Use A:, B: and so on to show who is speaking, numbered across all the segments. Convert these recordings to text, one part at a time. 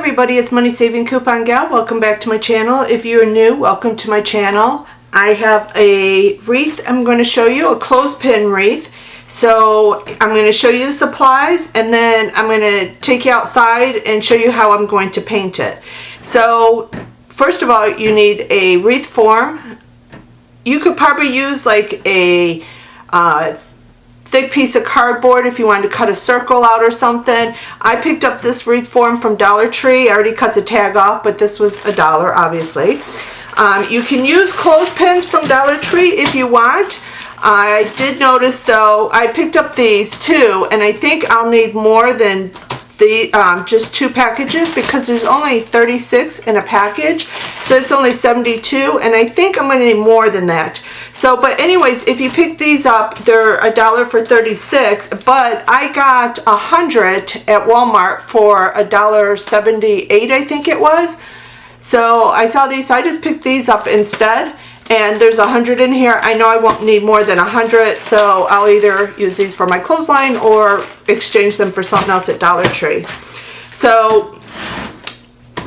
A: everybody, it's Money Saving Coupon Gal. Welcome back to my channel. If you're new, welcome to my channel. I have a wreath I'm going to show you, a clothespin wreath. So I'm going to show you the supplies and then I'm going to take you outside and show you how I'm going to paint it. So first of all, you need a wreath form. You could probably use like a thick piece of cardboard if you wanted to cut a circle out or something. I picked up this wreath form from Dollar Tree. I already cut the tag off, but this was $1, obviously. You can use clothespins from Dollar Tree if you want. I did notice though, I picked up these too, and I think I'll need more than just 2 packages because there's only 36 in a package, so it's only 72, and I think I'm going to need more than that. So, but anyways, if you pick these up, they're $1 for 36, but I got 100 at Walmart for $1.78, I think it was. So I saw these, so I just picked these up instead. And there's 100 in here. I know I won't need more than 100, so I'll either use these for my clothesline or exchange them for something else at Dollar Tree. So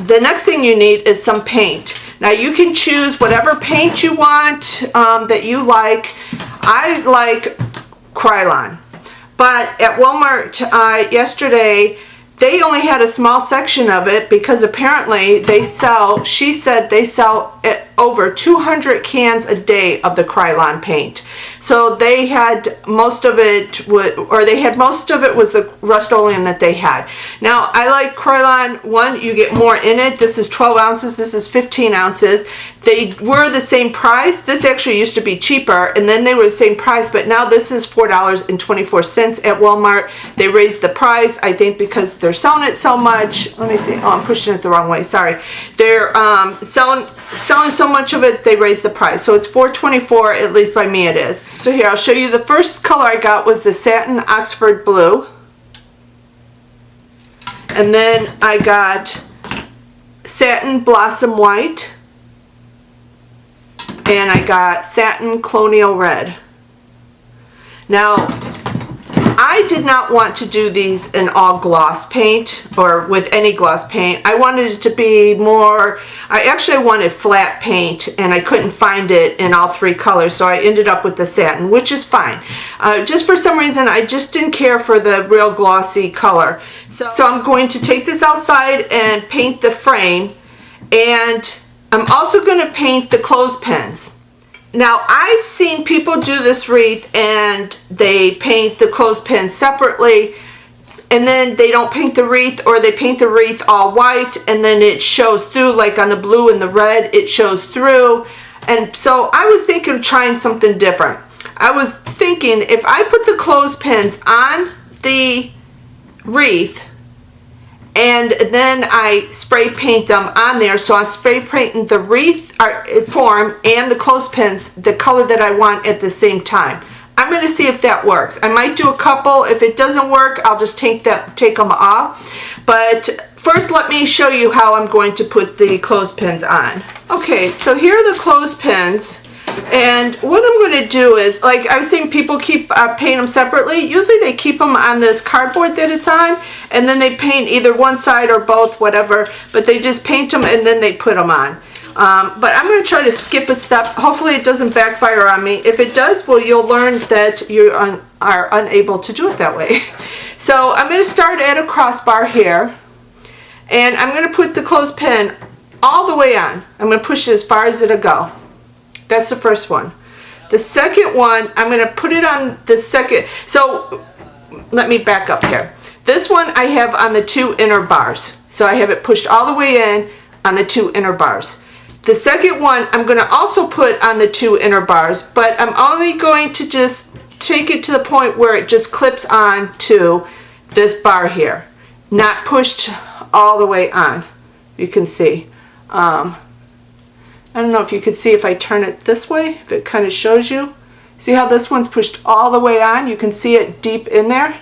A: the next thing you need is some paint. Now you can choose whatever paint you want that you like. I like Krylon, but at Walmart yesterday, they only had a small section of it because apparently they sell, she said they sell over 200 cans a day of the Krylon paint. So they had most of it, most of it was the Rust-Oleum that they had. Now I like Krylon. One, you get more in it. This is 12 ounces, this is 15 ounces. They were the same price. This actually used to be cheaper, and then they were the same price, but now this is $4.24 at Walmart. They raised the price, I think because they're selling it so much. Let me see. Oh, I'm pushing it the wrong way. Sorry. They're selling so much of it, they raised the price. So it's $4.24, at least by me it is. So here, I'll show you. The first color I got was the Satin Oxford Blue. And then I got Satin Blossom White. And I got Satin Colonial Red. Now, I did not want to do these in all gloss paint or with any gloss paint. I wanted it to be more, I wanted flat paint and I couldn't find it in all 3 colors, so I ended up with the satin, which is fine. Just for some reason, I just didn't care for the real glossy color. So I'm going to take this outside and paint the frame, and I'm also going to paint the clothespins. Now, I've seen people do this wreath and they paint the clothespin separately, and then they don't paint the wreath, or they paint the wreath all white and then it shows through, like on the blue and the red, it shows through. And so I was thinking of trying something different. I was thinking if I put the clothespins on the wreath and then I spray paint them on there, so I'm spray painting the wreath form and the clothespins the color that I want at the same time. I'm going to see if that works. I might do a couple. If it doesn't work, I'll just take them off. But first, let me show you how I'm going to put the clothespins on. Okay, so here are the clothespins. And what I'm going to do is, like I was saying, people keep paint them separately. Usually they keep them on this cardboard that it's on, and then they paint either one side or both, whatever. But they just paint them and then they put them on. But I'm going to try to skip a step. Hopefully it doesn't backfire on me. If it does, well, you'll learn that you are unable to do it that way. So I'm going to start at a crossbar here, and I'm going to put the clothespin all the way on. I'm going to push it as far as it'll go. That's the first one. The second one, I'm going to put it on the second. So let me back up here. This one I have on the 2 inner bars. So I have it pushed all the way in on the 2 inner bars. The second one I'm going to also put on the 2 inner bars, but I'm only going to just take it to the point where it just clips on to this bar here. Not pushed all the way on. You can see. I don't know if you could see if I turn it this way, if it kind of shows you. See how this one's pushed all the way on? You can see it deep in there.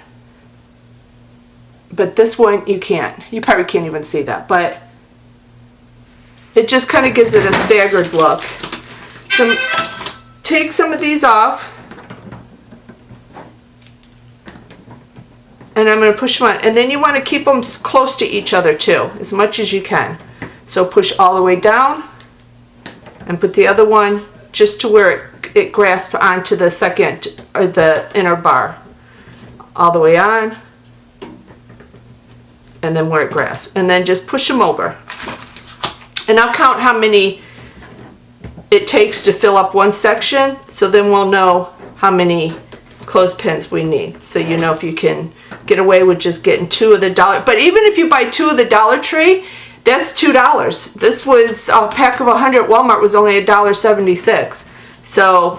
A: But this one, you can't. You probably can't even see that, but it just kind of gives it a staggered look. So take some of these off. And and I'm going to push them on. And then you want to keep them close to each other too, as much as you can. So push all the way down and put the other one just to where it grasps onto the second or the inner bar. All the way on, and then where it grasps. And then just push them over. And I'll count how many it takes to fill up one section, so then we'll know how many clothespins we need. So you know if you can get away with just getting 2 of the dollar. But even if you buy 2 of the Dollar Tree, that's $2. This was a pack of 100 at Walmart was only $1.76. So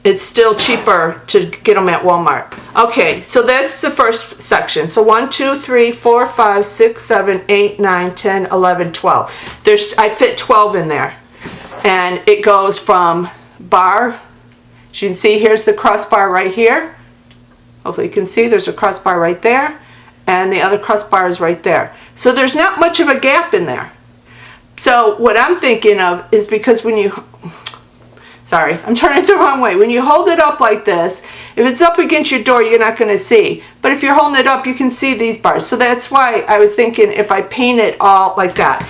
A: it's still cheaper to get them at Walmart. Okay, so that's the first section. So 1, 2, 3, 4, 5, 6, 7, 8, 9, 10, 11, 12. I fit 12 in there. And it goes from bar, as you can see, here's the crossbar right here. Hopefully you can see there's a crossbar right there. And the other crossbar is right there. So there's not much of a gap in there. So what I'm thinking of is because when you... Sorry, I'm turning it the wrong way. When you hold it up like this, if it's up against your door, you're not going to see. But if you're holding it up, you can see these bars. So that's why I was thinking if I paint it all like that,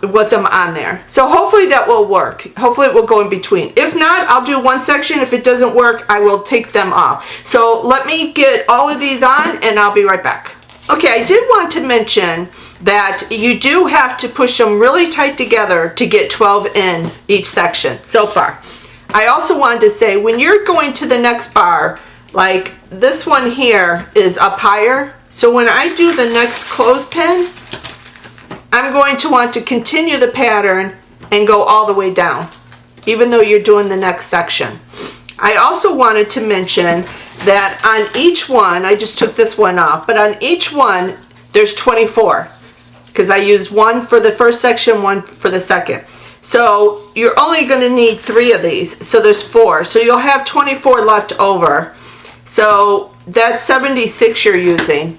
A: with them on there. So hopefully that will work. Hopefully it will go in between. If not, I'll do one section. If it doesn't work, I will take them off. So let me get all of these on and I'll be right back. Okay, I did want to mention that you do have to push them really tight together to get 12 in each section so far. I also wanted to say when you're going to the next bar, like this one here is up higher. So when I do the next clothespin, I'm going to want to continue the pattern and go all the way down, even though you're doing the next section. I also wanted to mention that on each one, I just took this one off, but on each one, there's 24, because I used one for the first section, one for the second. So you're only going to need 3 of these, so there's 4. So you'll have 24 left over. So that's 76 you're using.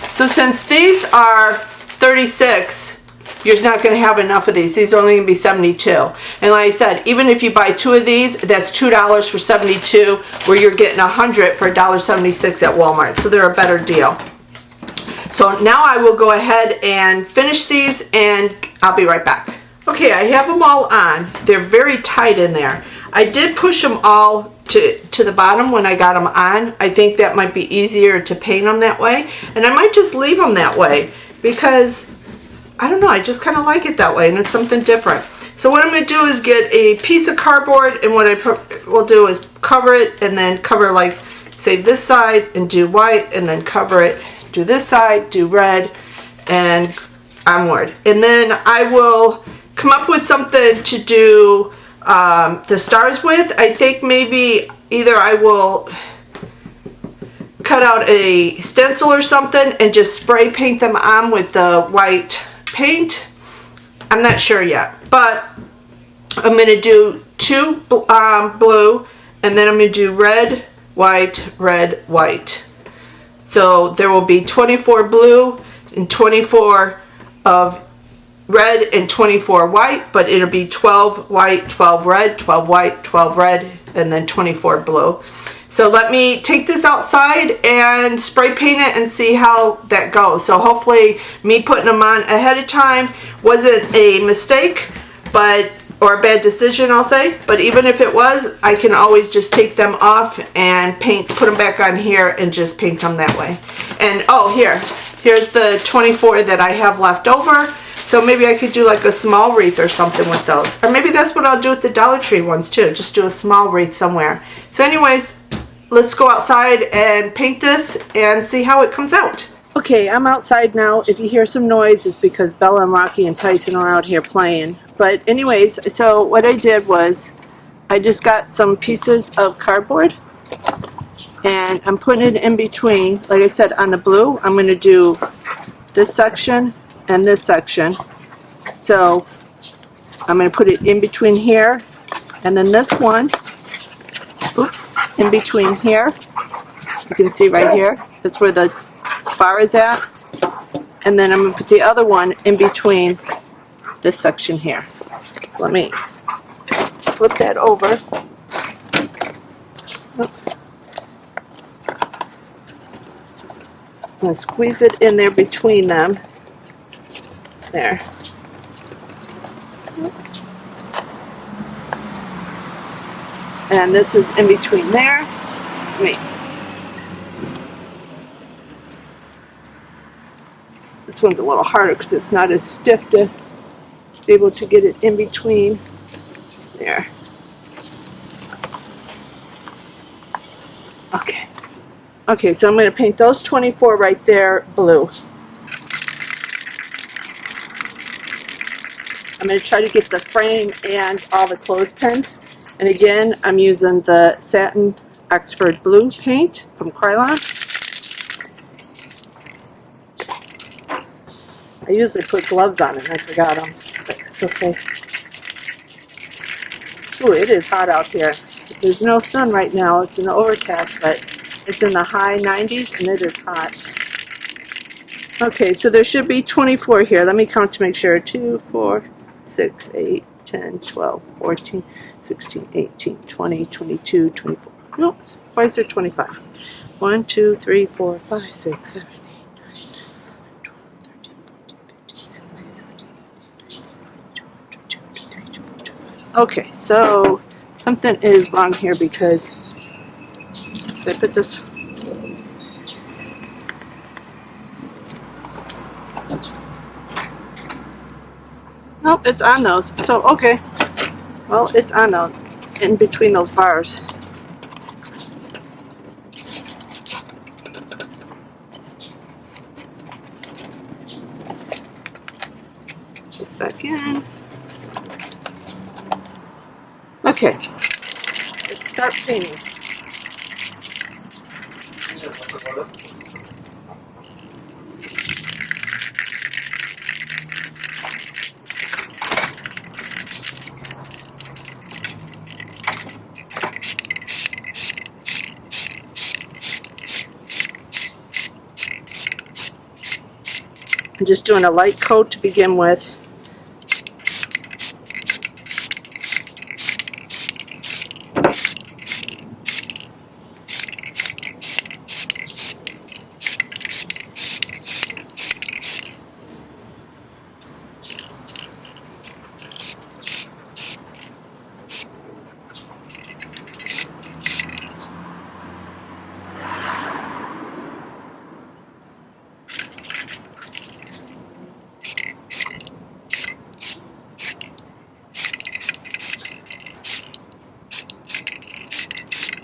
A: So since these are 36, you're not going to have enough of these. These are only going to be 72. And like I said, even if you buy 2 of these, that's $2 for 72, where you're getting 100 for $1.76 at Walmart. So they're a better deal. So now I will go ahead and finish these, and I'll be right back. Okay, I have them all on. They're very tight in there. I did push them all to the bottom when I got them on. I think that might be easier to paint them that way. And I might just leave them that way because I don't know, I just kind of like it that way, and it's something different. So what I'm going to do is get a piece of cardboard, and what I will do is cover it, and then cover, like, say this side and do white, and then cover it, do this side, do red, and onward. And then I will come up with something to do the stars with. I think maybe either I will cut out a stencil or something and just spray paint them on with the white paint. I'm not sure yet, but I'm going to do 2 blue, and then I'm going to do red, white. So there will be 24 blue and 24 of red and 24 white, but it'll be 12 white, 12 red, 12 white, 12 red, and then 24 blue. So let me take this outside and spray paint it and see how that goes. So hopefully me putting them on ahead of time wasn't a mistake, or a bad decision, I'll say. But even if it was, I can always just take them off and put them back on here and just paint them that way. And oh, here's the 24 that I have left over. So maybe I could do like a small wreath or something with those. Or maybe that's what I'll do with the Dollar Tree ones too. Just do a small wreath somewhere. So anyways, let's go outside and paint this and see how it comes out. Okay, I'm outside now. If you hear some noise, it's because Bella and Rocky and Tyson are out here playing. But anyways, so what I did was I just got some pieces of cardboard and I'm putting it in between. Like I said, on the blue, I'm going to do this section and this section. So I'm going to put it in between here, and then this one, oops, in between here. You can see right here, that's where the bar is at. And then I'm going to put the other one in between this section here. So let me flip that over. I'm going to squeeze it in there between them. There. And this is in between there. Wait. This one's a little harder because it's not as stiff to be able to get it in between. There. Okay. Okay, so I'm going to paint those 24 right there blue. I'm going to try to get the frame and all the clothespins. And again, I'm using the Satin Oxford Blue paint from Krylon. I usually put gloves on it and I forgot them, but it's okay. Ooh, it is hot out here. There's no sun right now. It's an overcast, but it's in the high 90s and it is hot. Okay, so there should be 24 here. Let me count to make sure. 2, 4, 6, 8, 10, 12, 14, 16, 18, 20, 22, 24. No, why is there 25? 1, 2, 3, 4, 5, 6, 7, 8, 9, 10, 11, 12, 13, 14, 15, 16, 17, 18, 19, 20, 21, 22, 23, 24, 25. Okay, so something is wrong here because I put this. Nope, it's on those. So, okay. Well, it's on those, in between those bars. This back in. Okay. Let's start painting. I'm just doing a light coat to begin with.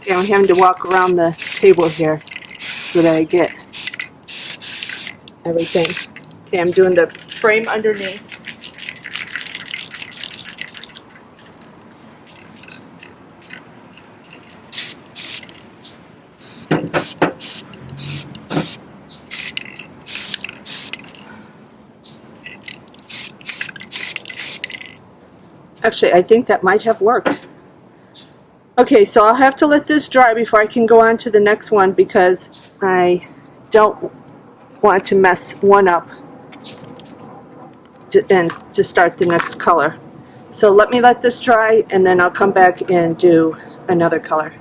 A: Okay, I'm having to walk around the table here so that I get everything. Okay, I'm doing the frame underneath. Actually, I think that might have worked. Okay, so I'll have to let this dry before I can go on to the next one because I don't want to mess one up to start the next color. So let me let this dry and then I'll come back and do another color.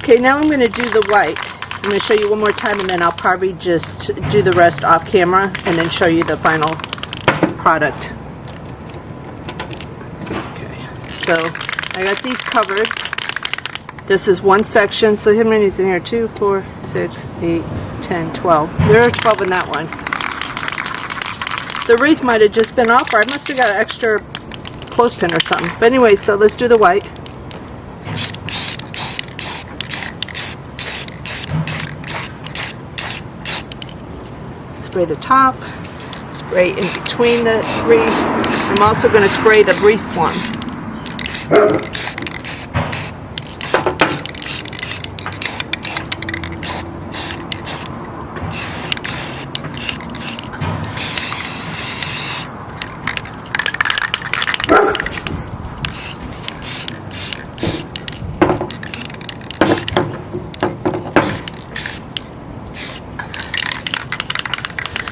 A: Okay, now I'm going to do the white. I'm going to show you one more time and then I'll probably just do the rest off camera and then show you the final product. So I got these covered. This is one section. So how many is in here? 2, 4, 6, 8, 10, 12. There are 12 in that one. The wreath might have just been off, or I must have got an extra clothespin or something. But anyway, so let's do the white. Spray the top. Spray in between the wreath. I'm also going to spray the wreath one.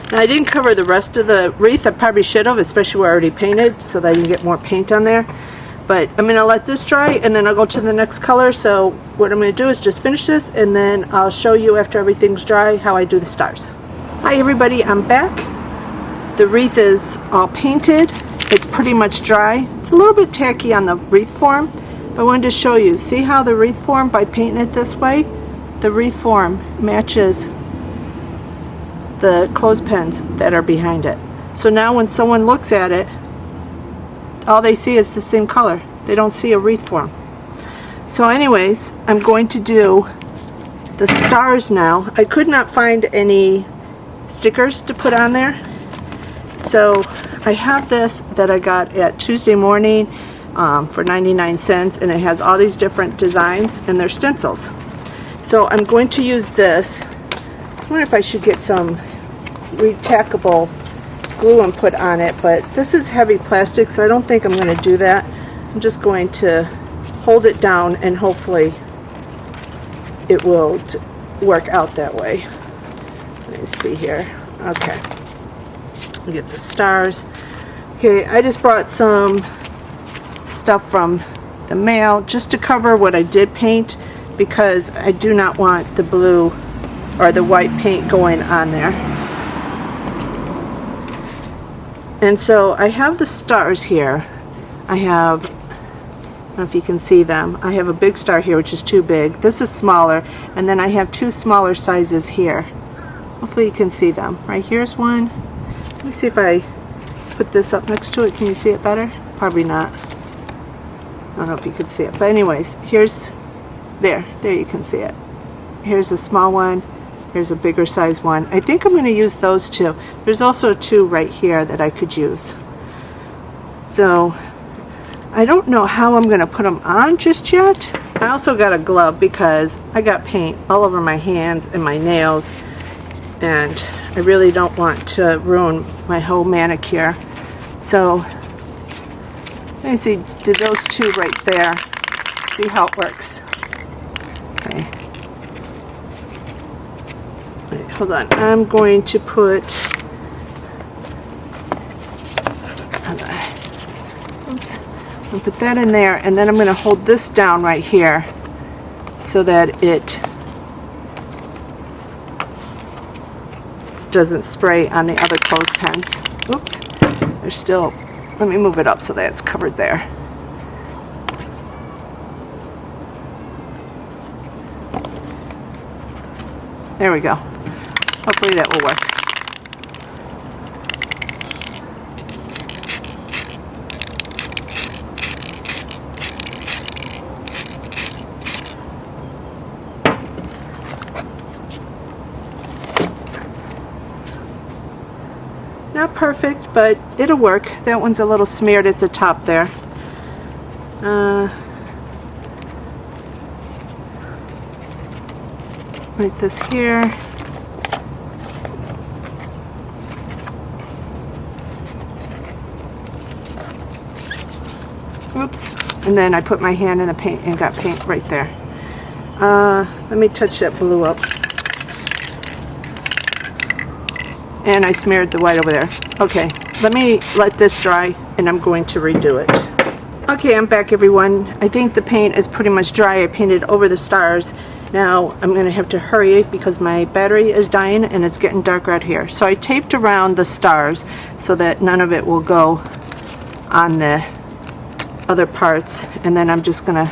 A: Now, I didn't cover the rest of the wreath. I probably should have, especially where I already painted, so that I can get more paint on there. But I'm going to let this dry and then I'll go to the next color. So what I'm going to do is just finish this and then I'll show you after everything's dry how I do the stars. Hi everybody, I'm back. The wreath is all painted. It's pretty much dry. It's a little bit tacky on the wreath form, but I wanted to show you. See how the wreath form, by painting it this way, the wreath form matches the clothespins that are behind it. So now when someone looks at it, all they see is the same color. They don't see a wreath form. So anyways, I'm going to do the stars now. I could not find any stickers to put on there. So I have this that I got at Tuesday Morning for 99 cents, and it has all these different designs and they're stencils. So I'm going to use this. I wonder if I should get some retackable glue and put on it, but this is heavy plastic, so I don't think I'm going to do that. I'm just going to hold it down and hopefully it will work out that way. Let me see here. Okay, get the stars. Okay, I just brought some stuff from the mail just to cover what I did paint, because I do not want the blue or the white paint going on there. And so I have the stars here. I have, I don't know if you can see them, I have a big star here which is too big. This is smaller, and then I have two smaller sizes here. Hopefully you can see them. Right here's one. Let me see if I put this up next to it. Can you see it better? Probably not. I don't know if you can see it. But anyways, here's, there you can see it. Here's a small one. Here's a bigger size one. I think I'm going to use those two. There's also two right here that I could use. So I don't know how I'm going to put them on just yet. I also got a glove because I got paint all over my hands and my nails, and I really don't want to ruin my whole manicure. So let me see, do those two right there. See how it works. Okay. Wait, hold on. I'm going to put, oops, I'm going to put that in there, and then I'm going to hold this down right here so that it doesn't spray on the other clothespins. Oops, there's still, let me move it up so that it's covered there. There we go. Hopefully that will work. Not perfect, but it'll work. That one's a little smeared at the top there. Like this here. Oops. And then I put my hand in the paint and got paint right there. Let me touch that blue up. And I smeared the white over there. Okay, let me let this dry and I'm going to redo it. Okay, I'm back everyone. I think the paint is pretty much dry. I painted over the stars. Now I'm going to have to hurry because my battery is dying and it's getting dark right here. So I taped around the stars so that none of it will go on the other parts, and then I'm just going to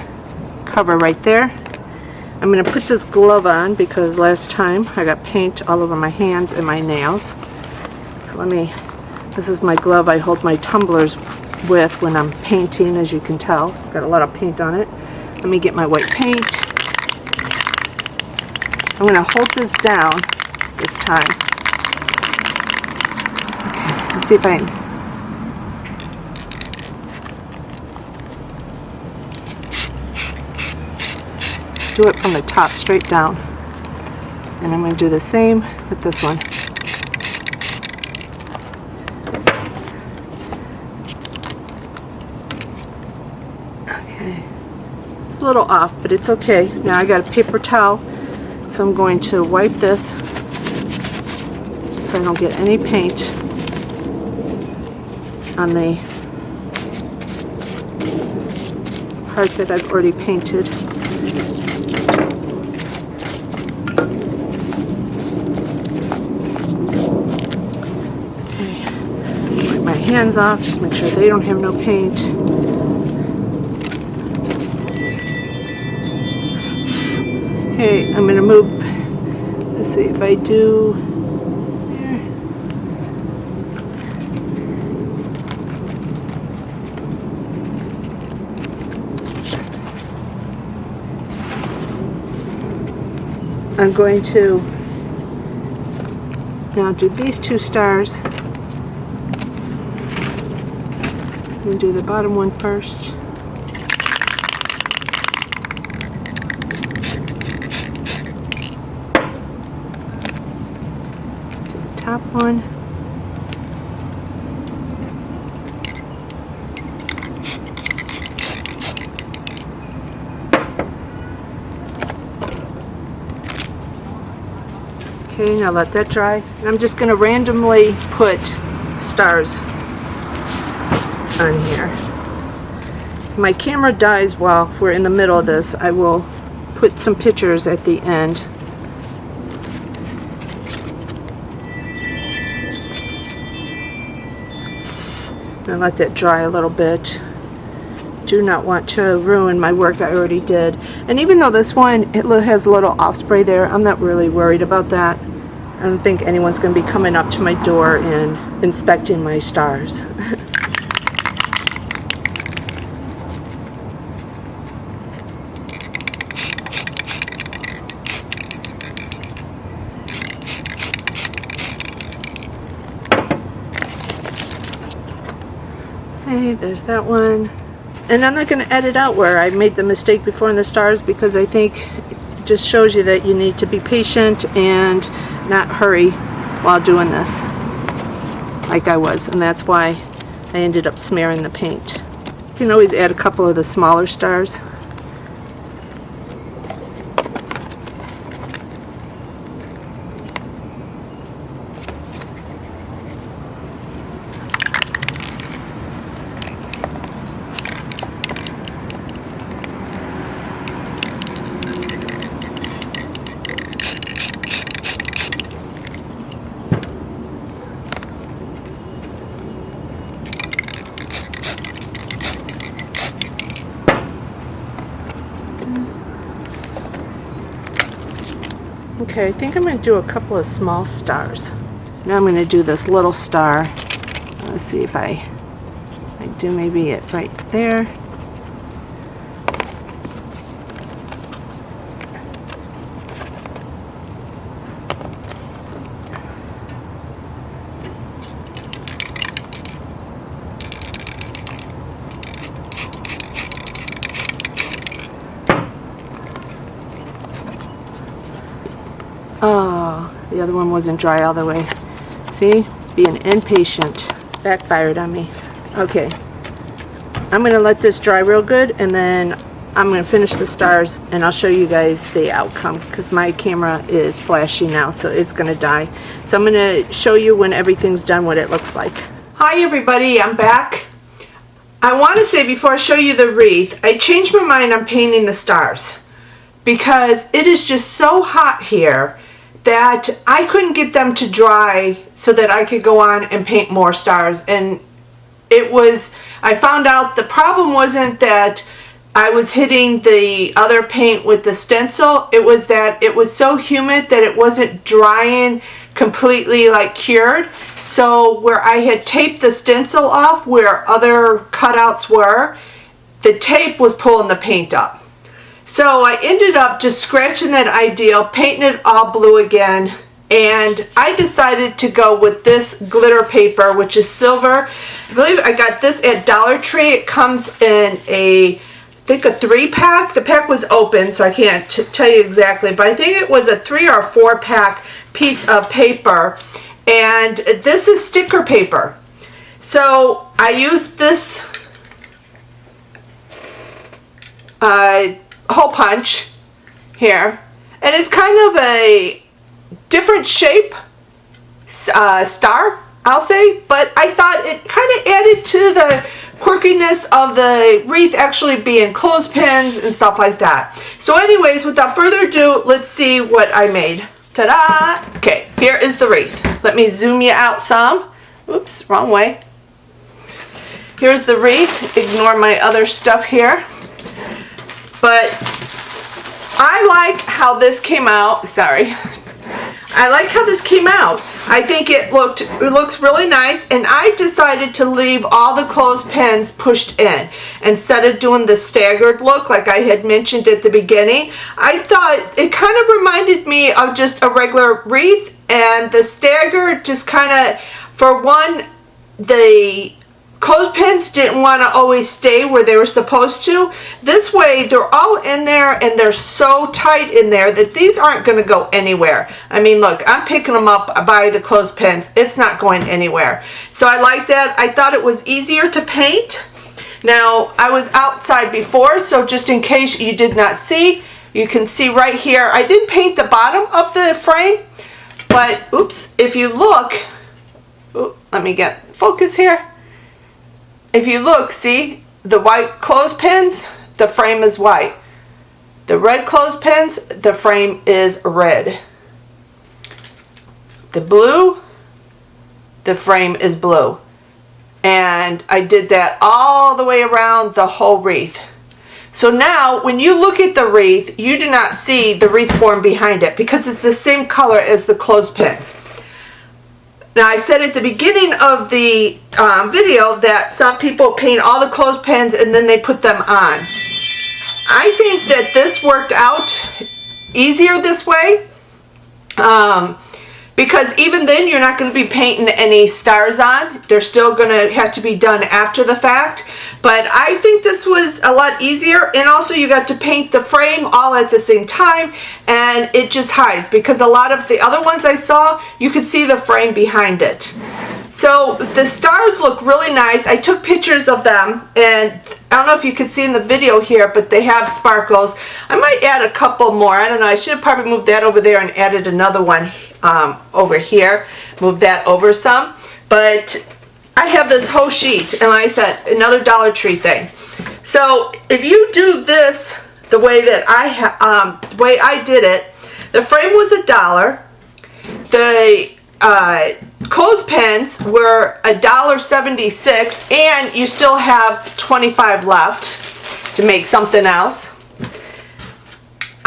A: cover right there. I'm going to put this glove on because last time I got paint all over my hands and my nails. So let me, this is my glove I hold my tumblers with when I'm painting, as you can tell. It's got a lot of paint on it. Let me get my white paint. I'm going to hold this down this time. Okay, let's see if I can. Do it from the top straight down. And I'm going to do the same with this one. Okay. It's a little off, but it's okay. Now I got a paper towel, so I'm going to wipe this just so I don't get any paint on the part that I've already painted. Okay. Wipe my hands off, just make sure they don't have no paint. Okay, I'm going to move. Let's see if I do there. I'm going to now do these two stars. I'm going to do the bottom one first. Top one. Okay, now let that dry. And I'm just going to randomly put stars on here. If my camera dies while we're in the middle of this, I will put some pictures at the end. And let that dry a little bit. Do not want to ruin my work I already did. And even though this one, it has a little off spray there, I'm not really worried about that. I don't think anyone's going to be coming up to my door and inspecting my stars. Okay, there's that one. And I'm not going to edit out where I made the mistake before in the stars, because I think it just shows you that you need to be patient and not hurry while doing this, like I was. And that's why I ended up smearing the paint. You can always add a couple of the smaller stars. Okay, I think I'm going to do a couple of small stars. Now I'm going to do this little star. Let's see if I do maybe it right there. Oh, the other one wasn't dry all the way. See? Being impatient. Backfired on me. Okay. I'm going to let this dry real good, and then I'm going to finish the stars, and I'll show you guys the outcome, because my camera is flashy now, so it's going to die. So I'm going to show you when everything's done what it looks like. Hi everybody, I'm back. I want to say before I show you the wreath, I changed my mind on painting the stars, because it is just so hot here that I couldn't get them to dry so that I could go on and paint more stars. And I found out the problem wasn't that I was hitting the other paint with the stencil. It was that it was so humid that it wasn't drying completely, like cured. So where I had taped the stencil off where other cutouts were, the tape was pulling the paint up. So I ended up just scratching that ideal, painting it all blue again, and I decided to go with this glitter paper, which is silver. I believe I got this at Dollar Tree. It comes in I think a 3-pack. The pack was open, so I can't tell you exactly, but I think it was a 3 or 4-pack piece of paper, and this is sticker paper. So I used this hole punch here, and it's kind of a different shape star, I'll say, but I thought it kind of added to the quirkiness of the wreath actually being clothespins and stuff like that. So anyways, without further ado, let's see what I made. Ta-da! Okay, here is the wreath. Let me zoom you out some. Oops, wrong way. Here's the wreath. Ignore my other stuff here. But I like how this came out. Sorry. I like how this came out. I think it looks really nice, and I decided to leave all the clothespins pushed in instead of doing the staggered look like I had mentioned at the beginning. I thought it kind of reminded me of just a regular wreath, and the stagger just kind of, for one, the clothespins didn't want to always stay where they were supposed to. This way, they're all in there, and they're so tight in there that these aren't going to go anywhere. I mean, look, I'm picking them up by the clothespins. It's not going anywhere. So I like that. I thought it was easier to paint. Now, I was outside before, so just in case you did not see, you can see right here, I did paint the bottom of the frame, but, oops, if you look, let me get focus here. If you look, see, the white clothespins, the frame is white. The red clothespins, the frame is red. The blue, the frame is blue. And I did that all the way around the whole wreath. So now, when you look at the wreath, you do not see the wreath form behind it because it's the same color as the clothespins. Now, I said at the beginning of the video that some people paint all the clothespins and then they put them on. I think that this worked out easier this way because even then you're not going to be painting any stars on. They're still going to have to be done after the fact. But I think this was a lot easier, and also you got to paint the frame all at the same time, and it just hides because a lot of the other ones I saw, you could see the frame behind it. So the stars look really nice. I took pictures of them, and I don't know if you can see in the video here, but they have sparkles. I might add a couple more. I don't know. I should have probably moved that over there and added another one over here. Move that over some. But I have this whole sheet, and like I said, another Dollar Tree thing. So if you do this the way that I did it, the frame was $1. The clothespins were $1.76, and you still have 25 left to make something else.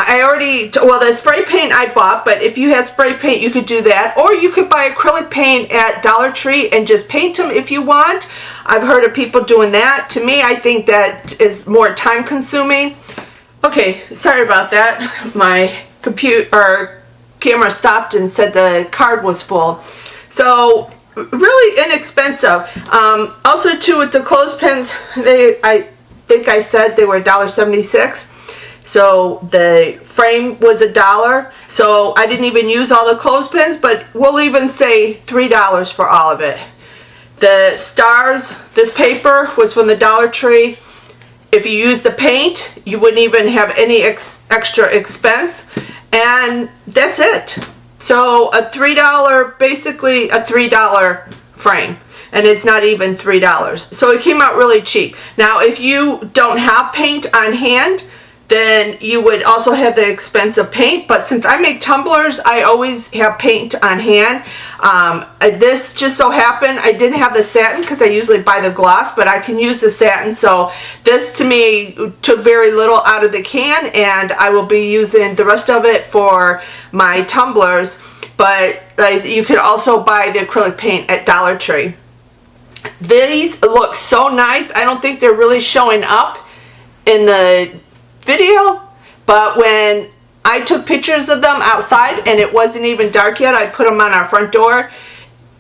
A: I already, well, the spray paint I bought, but if you had spray paint, you could do that. Or you could buy acrylic paint at Dollar Tree and just paint them if you want. I've heard of people doing that. To me, I think that is more time consuming. Okay, sorry about that. My camera stopped and said the card was full. So, really inexpensive. Also, too, with the clothespins, I think I said they were $1.76. So the frame was $1, so I didn't even use all the clothespins, but we'll even say $3 for all of it. The stars, this paper was from the Dollar Tree. If you use the paint, you wouldn't even have any extra expense, and that's it. So a $3, basically a $3 frame, and it's not even $3. So it came out really cheap. Now, if you don't have paint on hand, then you would also have the expense of paint. But since I make tumblers, I always have paint on hand. This just so happened, I didn't have the satin because I usually buy the gloss, but I can use the satin. So this to me took very little out of the can, and I will be using the rest of it for my tumblers. But you could also buy the acrylic paint at Dollar Tree. These look so nice. I don't think they're really showing up in the video, but when I took pictures of them outside and it wasn't even dark yet, I put them on our front door,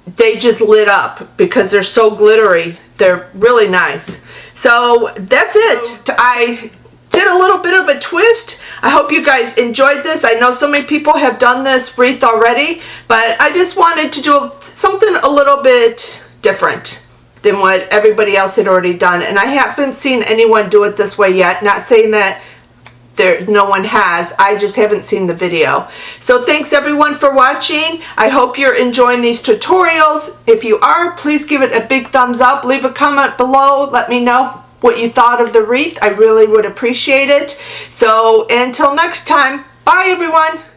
A: they just lit up because they're so glittery. They're really nice. So that's it. I did a little bit of a twist. I hope you guys enjoyed this. I know so many people have done this wreath already, but I just wanted to do something a little bit different than what everybody else had already done, and I haven't seen anyone do it this way yet. Not saying that no one has. I just haven't seen the video. So thanks everyone for watching. I hope you're enjoying these tutorials. If you are, please give it a big thumbs up. Leave a comment below. Let me know what you thought of the wreath. I really would appreciate it. So until next time, bye everyone.